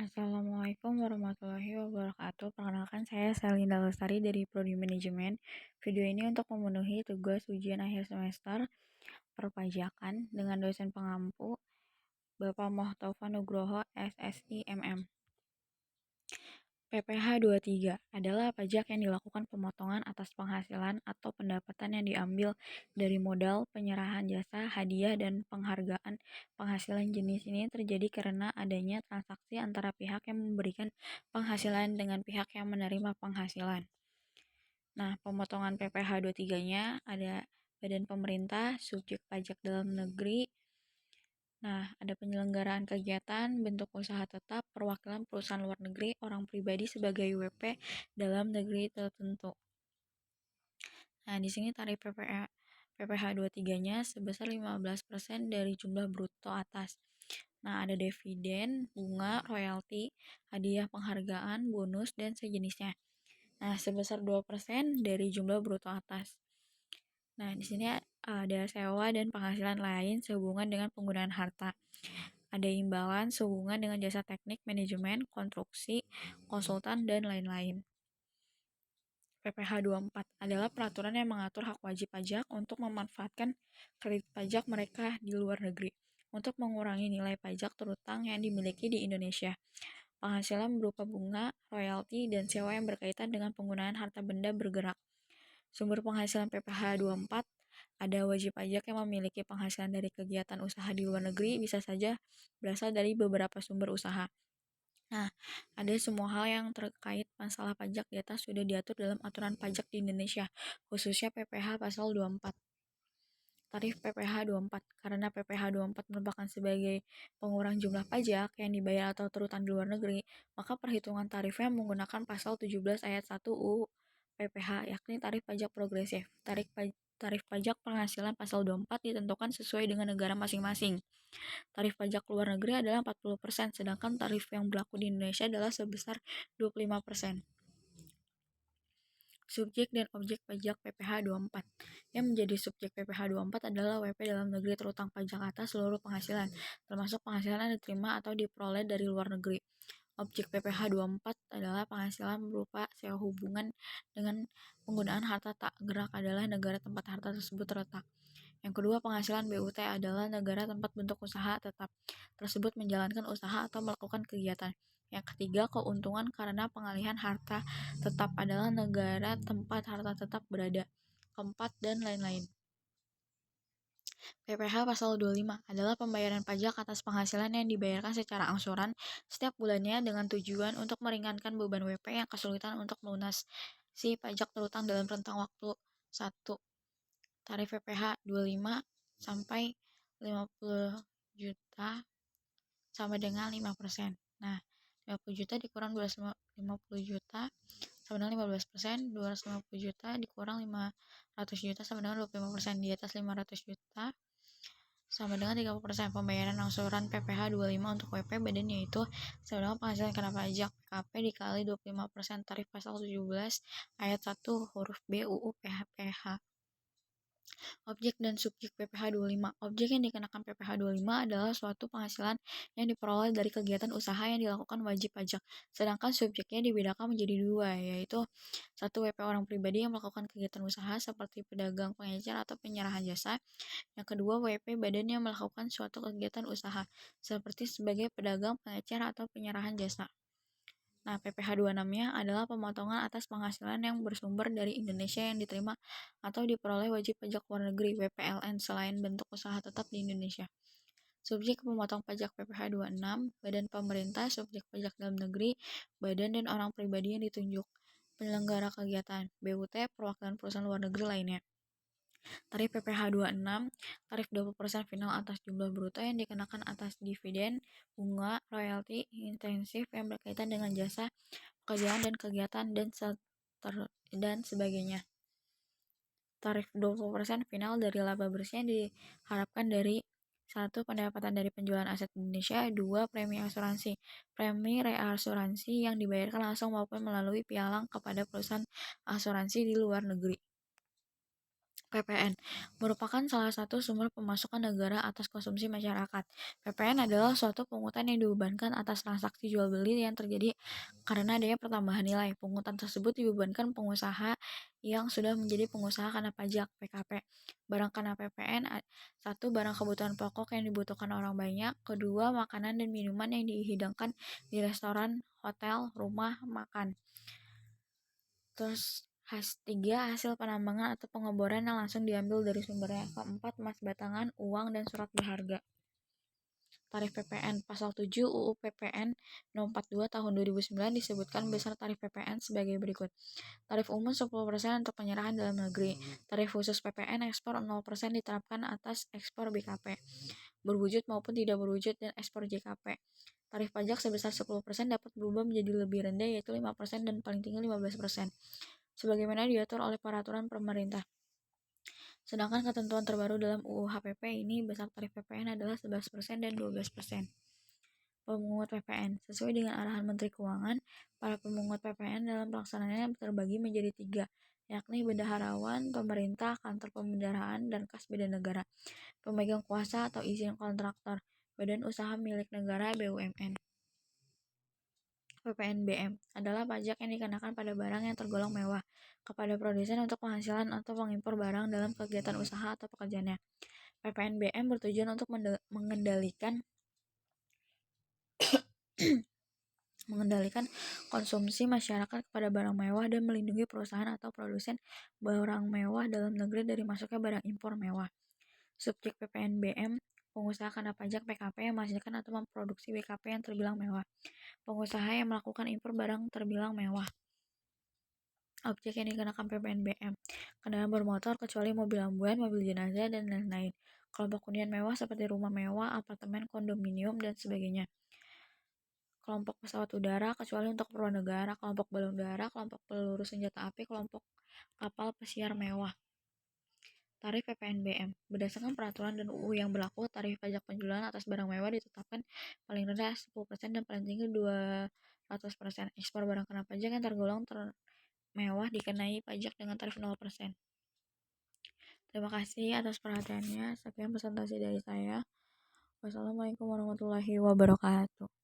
Assalamualaikum warahmatullahi wabarakatuh. Perkenalkan saya Selinda Lestari dari Prodi Manajemen. Video ini untuk memenuhi tugas ujian akhir semester perpajakan dengan dosen pengampu Bapak Mohtofan Nugroho SSI MM. PPh 23 adalah pajak yang dilakukan pemotongan atas penghasilan atau pendapatan yang diambil dari modal, penyerahan jasa, hadiah, dan penghargaan. Penghasilan jenis ini terjadi karena adanya transaksi antara pihak yang memberikan penghasilan dengan pihak yang menerima penghasilan. Nah, pemotongan PPh 23-nya ada badan pemerintah, subjek pajak dalam negeri. Nah, ada penyelenggaraan kegiatan, bentuk usaha tetap, perwakilan perusahaan luar negeri, orang pribadi sebagai WP dalam negeri tertentu. Nah, di sini tarif PPh 23-nya sebesar 15% dari jumlah bruto atas. Nah, ada dividen, bunga, royalti, hadiah penghargaan, bonus, dan sejenisnya. Nah, sebesar 2% dari jumlah bruto atas. Nah, di sini ada sewa dan penghasilan lain sehubungan dengan penggunaan harta. Ada imbalan sehubungan dengan jasa teknik, manajemen, konstruksi, konsultan, dan lain-lain. PPh 24 adalah peraturan yang mengatur hak wajib pajak untuk memanfaatkan kredit pajak mereka di luar negeri untuk mengurangi nilai pajak terutang yang dimiliki di Indonesia. Penghasilan berupa bunga, royalti, dan sewa yang berkaitan dengan penggunaan harta benda bergerak. Sumber penghasilan PPh 24 ada wajib pajak yang memiliki penghasilan dari kegiatan usaha di luar negeri bisa saja berasal dari beberapa sumber usaha. Nah, ada semua hal yang terkait masalah pajak di atas sudah diatur dalam aturan pajak di Indonesia, khususnya PPh pasal 24. Tarif PPh 24. Karena PPh 24 merupakan sebagai pengurang jumlah pajak yang dibayar atau terutang di luar negeri, maka perhitungan tarifnya menggunakan pasal 17 ayat 1 UU PPh, yakni tarif pajak progresif. Tarif pajak penghasilan pasal 24 ditentukan sesuai dengan negara masing-masing. Tarif pajak luar negeri adalah 40%, sedangkan tarif yang berlaku di Indonesia adalah sebesar 25%. Subjek dan objek pajak PPh 24. Yang menjadi subjek PPh 24 adalah WP dalam negeri terutang pajak atas seluruh penghasilan, termasuk penghasilan yang diterima atau diperoleh dari luar negeri. Objek PPh 24 adalah penghasilan berupa sewa hubungan dengan penggunaan harta tak gerak adalah negara tempat harta tersebut terletak. Yang kedua, penghasilan BUT adalah negara tempat bentuk usaha tetap tersebut menjalankan usaha atau melakukan kegiatan. Yang ketiga, keuntungan karena pengalihan harta tetap adalah negara tempat harta tetap berada. Keempat, dan lain-lain. PPh pasal 25 adalah pembayaran pajak atas penghasilan yang dibayarkan secara angsuran setiap bulannya dengan tujuan untuk meringankan beban WP yang kesulitan untuk melunasi pajak terutang dalam rentang waktu 1. Tarif PPh 25 sampai 50 juta sama dengan 5%. Nah, 50 juta dikurang 250 juta sama dengan 15%, 250 juta dikurang 500 juta sama dengan 25%, di atas 500 juta sama dengan 30%. Pembayaran angsuran PPh 25 untuk WP badan yaitu sama dengan penghasilan kena pajak PKP dikali 25% tarif pasal 17 ayat 1 huruf B UU PPh. Objek dan subjek PPh 25. Objek yang dikenakan PPh 25 adalah suatu penghasilan yang diperoleh dari kegiatan usaha yang dilakukan wajib pajak. Sedangkan subjeknya dibedakan menjadi dua, yaitu satu WP orang pribadi yang melakukan kegiatan usaha seperti pedagang, pengecer, atau penyerahan jasa. Yang kedua, WP badan yang melakukan suatu kegiatan usaha seperti sebagai pedagang, pengecer, atau penyerahan jasa. Nah, PPh 26-nya adalah pemotongan atas penghasilan yang bersumber dari Indonesia yang diterima atau diperoleh wajib pajak luar negeri (WPLN) selain bentuk usaha tetap di Indonesia. Subjek pemotong pajak PPh 26, badan pemerintah, subjek pajak dalam negeri, badan dan orang pribadi yang ditunjuk, penyelenggara kegiatan, BUT, perwakilan perusahaan luar negeri lainnya. Tarif PPh 26, tarif 20% final atas jumlah bruto yang dikenakan atas dividen, bunga, royalti, intensif yang berkaitan dengan jasa, pekerjaan dan kegiatan, dan sebagainya. Tarif 20% final dari laba bersih yang diharapkan dari 1. Pendapatan dari penjualan aset Indonesia. 2. Premi asuransi. Premi reasuransi yang dibayarkan langsung maupun melalui pialang kepada perusahaan asuransi di luar negeri. PPN merupakan salah satu sumber pemasukan negara atas konsumsi masyarakat. PPN adalah suatu pungutan yang dibebankan atas transaksi jual beli yang terjadi karena adanya pertambahan nilai. Pungutan tersebut dibebankan pengusaha yang sudah menjadi pengusaha kena pajak (PKP). Barang kena PPN: 1. Barang kebutuhan pokok yang dibutuhkan orang banyak. Kedua, makanan dan minuman yang dihidangkan di restoran, hotel, rumah makan. Terus 3. Hasil penambangan atau pengeboran yang langsung diambil dari sumbernya. Keempat, emas batangan, uang, dan surat berharga. Tarif PPN. Pasal 7 UU PPN No. 42 Tahun 2009 disebutkan besar tarif PPN sebagai berikut. Tarif umum 10% untuk penyerahan dalam negeri. Tarif khusus PPN ekspor 0% diterapkan atas ekspor BKP, berwujud maupun tidak berwujud, dan ekspor JKP. Tarif pajak sebesar 10% dapat berubah menjadi lebih rendah, yaitu 5% dan paling tinggi 15%, sebagaimana diatur oleh peraturan pemerintah. Sedangkan ketentuan terbaru dalam UU HPP ini besar tarif PPN adalah 11% dan 12%. Pemungut PPN. Sesuai dengan arahan Menteri Keuangan, para pemungut PPN dalam pelaksanaannya terbagi menjadi 3, yakni bendaharawan pemerintah, kantor pembendaharaan, dan kas beda negara, pemegang kuasa atau izin kontraktor, badan usaha milik negara BUMN. PPNBM adalah pajak yang dikenakan pada barang yang tergolong mewah kepada produsen untuk penghasilan atau pengimpor barang dalam kegiatan usaha atau pekerjaannya. PPNBM bertujuan untuk mengendalikan konsumsi masyarakat kepada barang mewah dan melindungi perusahaan atau produsen barang mewah dalam negeri dari masuknya barang impor mewah. Subjek PPNBM: pengusaha kena pajak PKP yang menghasilkan atau memproduksi BKP yang terbilang mewah. Pengusaha yang melakukan impor barang terbilang mewah. Objek yang dikenakan PPNBM: kendaraan bermotor kecuali mobil ambulan, mobil jenazah, dan lain-lain. Kelompok hunian mewah seperti rumah mewah, apartemen, kondominium, dan sebagainya. Kelompok pesawat udara kecuali untuk keperluan negara, kelompok balon udara, kelompok peluru senjata api, kelompok kapal pesiar mewah. Tarif PPNBM. Berdasarkan peraturan dan UU yang berlaku, tarif pajak penjualan atas barang mewah ditetapkan paling rendah 10% dan paling tinggi 200%. Ekspor barang kena pajak yang tergolong mewah dikenai pajak dengan tarif 0%. Terima kasih atas perhatiannya. Sekian presentasi dari saya. Wassalamualaikum warahmatullahi wabarakatuh.